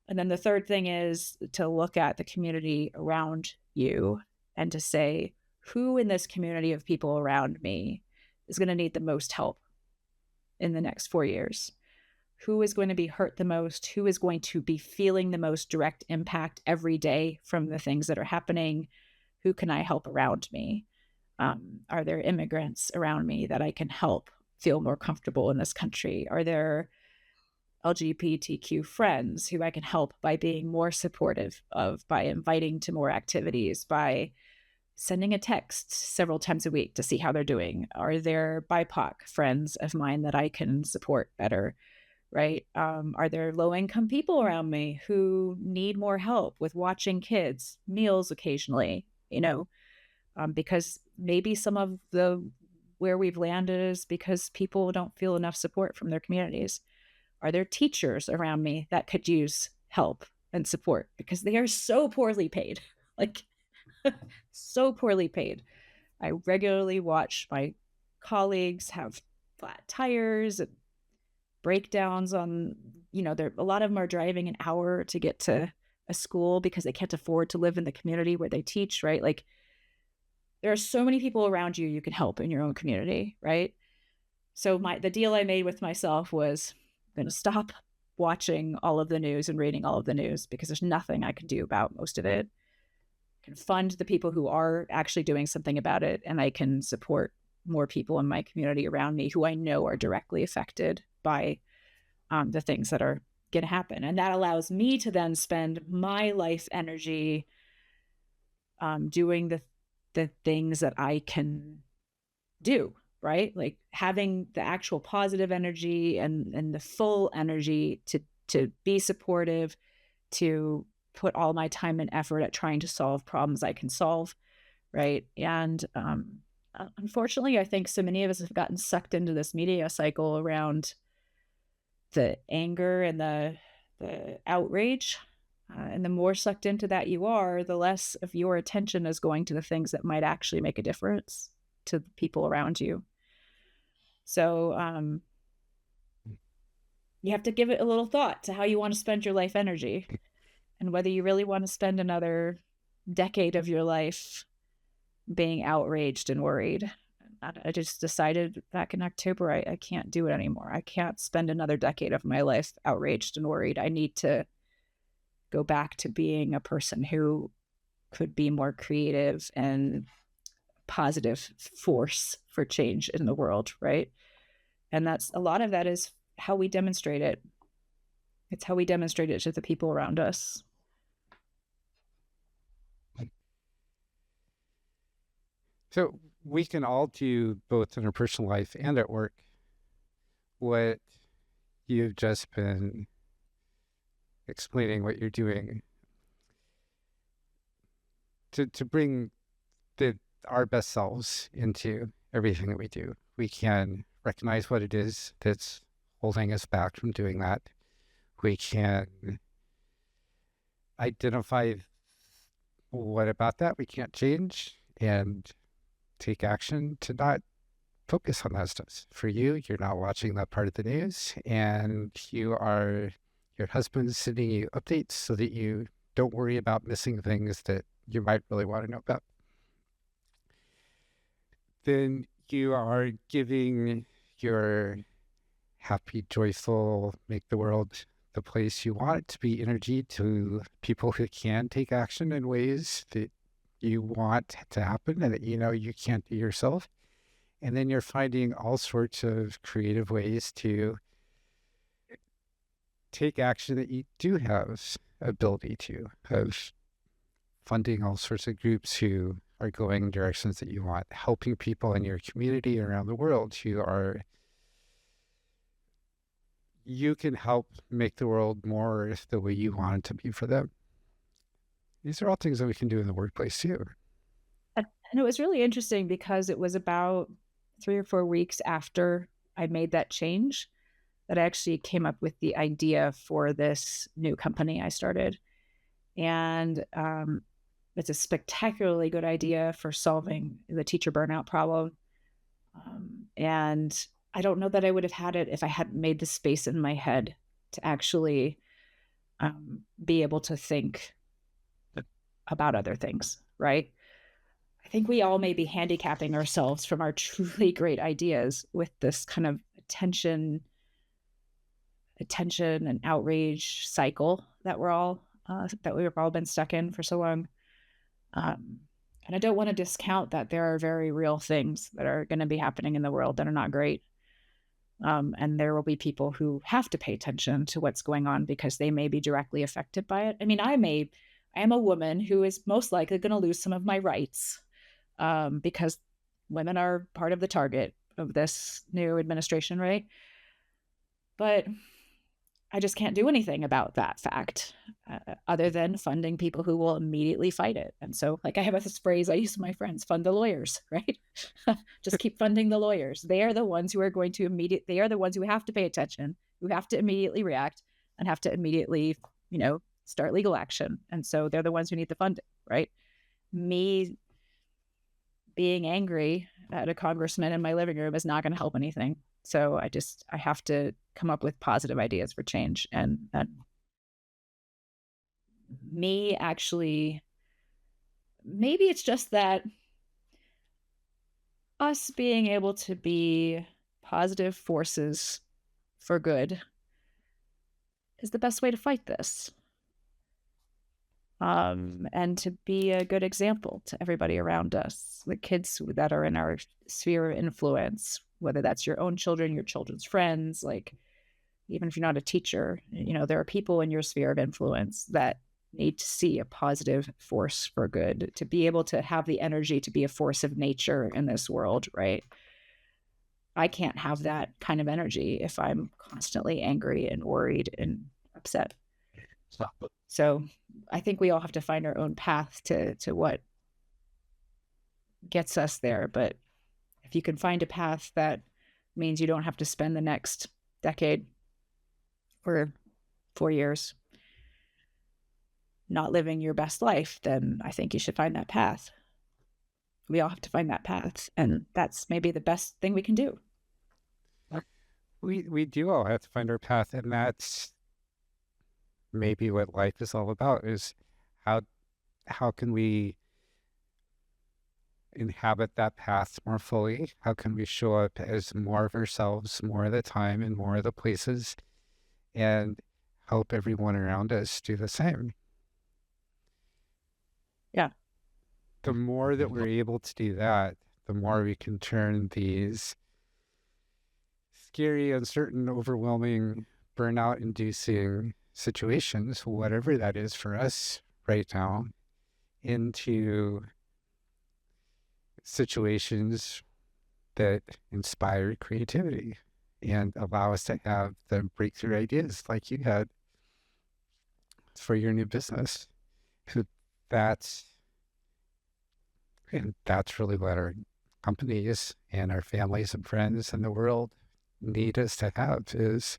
And then the third thing is to look at the community around you and to say, who in this community of people around me is going to need the most help in the next 4 years? Who is going to be hurt the most? Who is going to be feeling the most direct impact every day from the things that are happening? Who can I help around me? Are there immigrants around me that I can help feel more comfortable in this country? Are there LGBTQ friends who I can help by being more supportive of, by inviting to more activities, by sending a text several times a week to see how they're doing? Are there BIPOC friends of mine that I can support better? Right? Are there low-income people around me who need more help with watching kids, meals occasionally, because maybe some of where we've landed is because people don't feel enough support from their communities. Are there teachers around me that could use help and support because they are so poorly paid, like so poorly paid? I regularly watch my colleagues have flat tires and breakdowns on, a lot of them are driving an hour to get to a school because they can't afford to live in the community where they teach, right? Like there are so many people around you can help in your own community, right? So the deal I made with myself was I'm going to stop watching all of the news and reading all of the news because there's nothing I can do about most of it. I can fund the people who are actually doing something about it, and I can support more people in my community around me who I know are directly affected by the things that are going to happen. And that allows me to then spend my life energy doing the things that I can do, right? Like having the actual positive energy and the full energy to be supportive, to put all my time and effort at trying to solve problems I can solve, right? And unfortunately, I think so many of us have gotten sucked into this media cycle around the anger and the outrage. And the more sucked into that you are, the less of your attention is going to the things that might actually make a difference to the people around you. So you have to give it a little thought to how you want to spend your life energy and whether you really want to spend another decade of your life being outraged and worried. I just decided back in October, I can't do it anymore. I can't spend another decade of my life outraged and worried. I need to go back to being a person who could be more creative and positive force for change in the world, right? And that's a lot of that is how we demonstrate it. It's how we demonstrate it to the people around us. So we can all do both in our personal life and at work what you've just been explaining what you're doing to bring our best selves into everything that we do. We can recognize what it is that's holding us back from doing that. We can identify what about that we can't change and take action to not focus on that stuff. For you, you're not watching that part of the news, and your husband's sending you updates so that you don't worry about missing things that you might really want to know about. Then you are giving your happy, joyful, make the world the place you want it to be energy to people who can take action in ways that you want to happen and that you know you can't do yourself. And then you're finding all sorts of creative ways to take action that you do have ability to, of funding all sorts of groups who are going in directions that you want, helping people in your community around the world who are, you can help make the world more the way you want it to be for them. These are all things that we can do in the workplace too. And it was really interesting because it was about 3 or 4 weeks after I made that change that I actually came up with the idea for this new company I started. And it's a spectacularly good idea for solving the teacher burnout problem. And I don't know that I would have had it if I hadn't made the space in my head to actually be able to think about other things, right? I think we all may be handicapping ourselves from our truly great ideas with this kind of attention and outrage cycle that we've all been stuck in for so long. And I don't want to discount that there are very real things that are going to be happening in the world that are not great. And there will be people who have to pay attention to what's going on because they may be directly affected by it. I mean, I am a woman who is most likely going to lose some of my rights because women are part of the target of this new administration, right? But I just can't do anything about that fact other than funding people who will immediately fight it. And so, like, I have this phrase I use to my friends, fund the lawyers, right? Just keep funding the lawyers. They are the ones who are going to they are the ones who have to pay attention, who have to immediately react and have to immediately, start legal action. And so they're the ones who need the funding, right? Me being angry at a congressman in my living room is not going to help anything. So I have to come up with positive ideas for change. And me actually, maybe it's just that us being able to be positive forces for good is the best way to fight this. And to be a good example to everybody around us, the kids that are in our sphere of influence, whether that's your own children, your children's friends, like even if you're not a teacher, there are people in your sphere of influence that need to see a positive force for good, to be able to have the energy to be a force of nature in this world, right? I can't have that kind of energy if I'm constantly angry and worried and upset. So I think we all have to find our own path to what gets us there. But if you can find a path that means you don't have to spend the next decade or 4 years not living your best life, then I think you should find that path. We all have to find that path. And that's maybe the best thing we can do. We do all have to find our path, and that's maybe what life is all about, is how can we inhabit that path more fully? How can we show up as more of ourselves more of the time and more of the places, and help everyone around us do the same? Yeah. The more that we're able to do that, the more we can turn these scary, uncertain, overwhelming, burnout-inducing situations, whatever that is for us right now, into situations that inspire creativity and allow us to have the breakthrough ideas like you had for your new business. So that's really what our companies and our families and friends and the world need us to have, is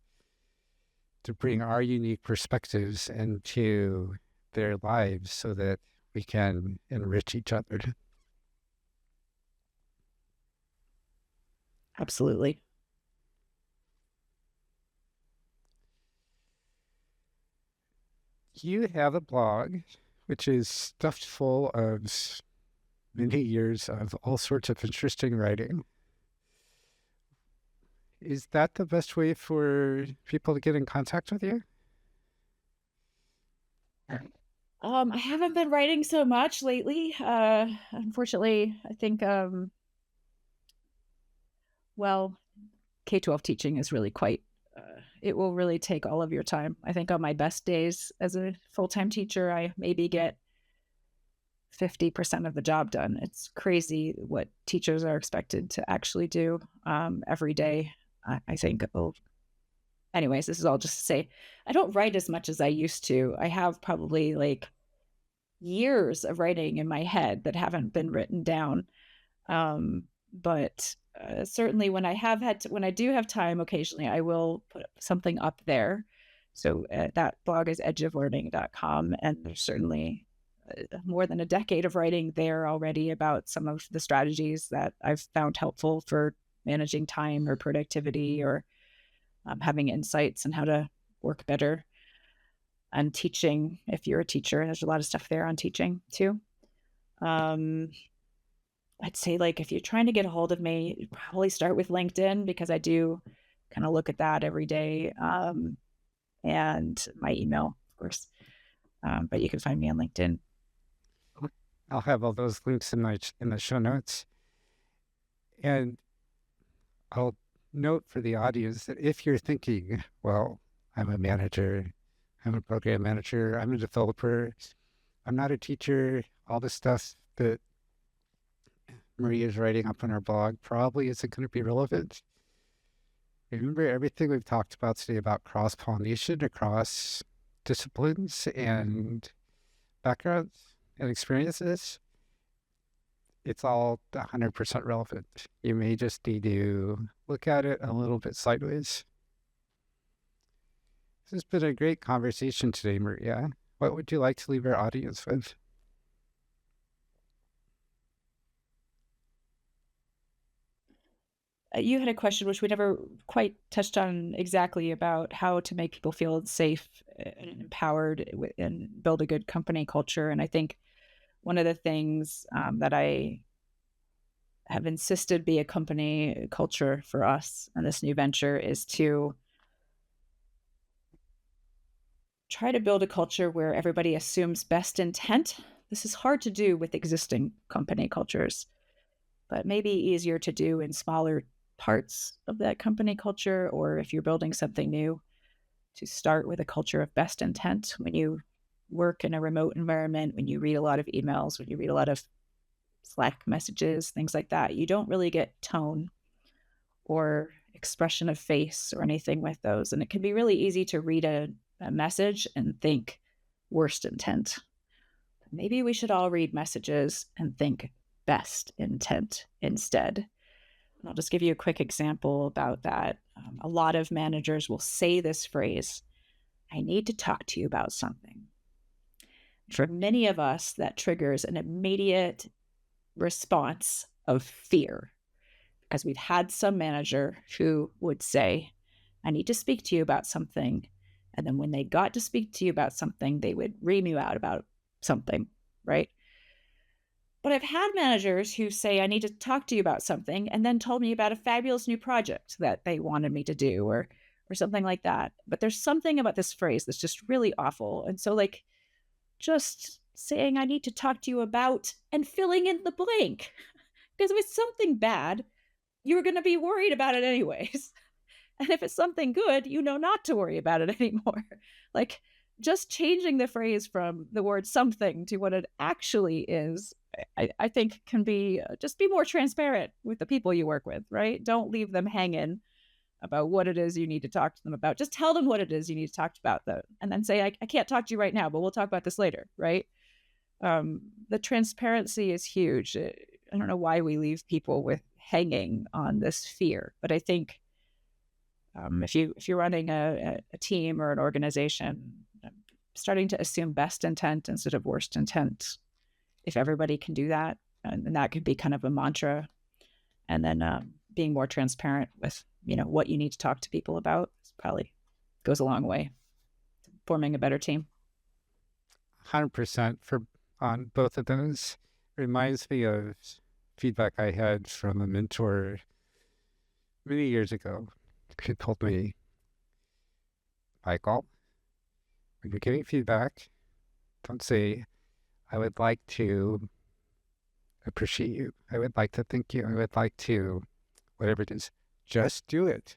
to bring our unique perspectives into their lives so that we can enrich each other. Absolutely. You have a blog which is stuffed full of many years of all sorts of interesting writing. Is that the best way for people to get in contact with you? I haven't been writing so much lately. Unfortunately, I think, well, K-12 teaching is really quite, it will really take all of your time. I think on my best days as a full-time teacher, I maybe get 50% of the job done. It's crazy what teachers are expected to actually do every day. I think, oh, anyways, this is all just to say, I don't write as much as I used to. I have probably like years of writing in my head that haven't been written down. But certainly when I do have time occasionally, I will put something up there. So that blog is edgeoflearning.com. And there's certainly more than a decade of writing there already about some of the strategies that I've found helpful for managing time or productivity, or having insights on how to work better. And teaching, if you're a teacher, there's a lot of stuff there on teaching too. Um, I'd say, like, if you're trying to get a hold of me, probably start with LinkedIn, because I do kind of look at that every day. And my email, of course. But you can find me on LinkedIn. I'll have all those links in the show notes. And I'll note for the audience that if you're thinking, well, I'm a manager, I'm a program manager, I'm a developer, I'm not a teacher, all the stuff that Maria is writing up on our blog probably isn't going to be relevant. Remember everything we've talked about today about cross-pollination across disciplines and backgrounds and experiences? It's all 100% relevant. You may just need to look at it a little bit sideways. This has been a great conversation today, Maria. What would you like to leave our audience with? You had a question which we never quite touched on exactly, about how to make people feel safe and empowered and build a good company culture. And I think one of the things that I have insisted be a company culture for us and this new venture is to try to build a culture where everybody assumes best intent. This is hard to do with existing company cultures, but maybe easier to do in smaller parts of that company culture, or if you're building something new, to start with a culture of best intent. When you work in a remote environment, when you read a lot of emails, when you read a lot of Slack messages, things like that, you don't really get tone or expression of face or anything with those. And it can be really easy to read a message and think worst intent. Maybe we should all read messages and think best intent instead. And I'll just give you a quick example about that. A lot of managers will say this phrase, I need to talk to you about something. For many of us, that triggers an immediate response of fear because we've had some manager who would say, I need to speak to you about something. And then when they got to speak to you about something, they would ream you out about something, right? But I've had managers who say, I need to talk to you about something, and then told me about a fabulous new project that they wanted me to do or something like that. But there's something about this phrase that's just really awful. And so like just saying I need to talk to you about and filling in the blank. Because if it's something bad, you're going to be worried about it anyways. And if it's something good, you know not to worry about it anymore. Like just changing the phrase from the word something to what it actually is, I think can be just be more transparent with the people you work with, right? Don't leave them hanging about what it is you need to talk to them about. Just tell them what it is you need to talk about, though, and then say, I can't talk to you right now, but we'll talk about this later, right? The transparency is huge. I don't know why we leave people with hanging on this fear, but I think if you're running a team or an organization, starting to assume best intent instead of worst intent, if everybody can do that, and that could be kind of a mantra, and then being more transparent with what you need to talk to people about probably goes a long way to forming a better team. 100% on both of those. Reminds me of feedback I had from a mentor many years ago. He told me, Michael, when you're giving feedback, don't say, I would like to appreciate you. I would like to thank you. I would like to, whatever it is, just do it.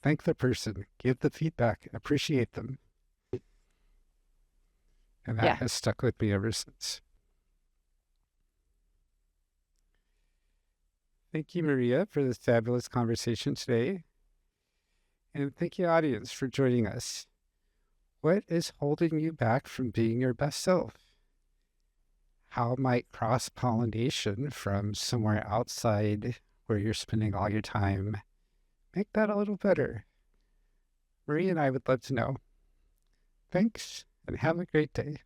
Thank the person, give the feedback, appreciate them. And that has stuck with me ever since. Thank you, Maria, for this fabulous conversation today. And thank you, audience, for joining us. What is holding you back from being your best self? How might cross-pollination from somewhere outside where you're spending all your time make that a little better? Maria and I would love to know. Thanks, and have a great day.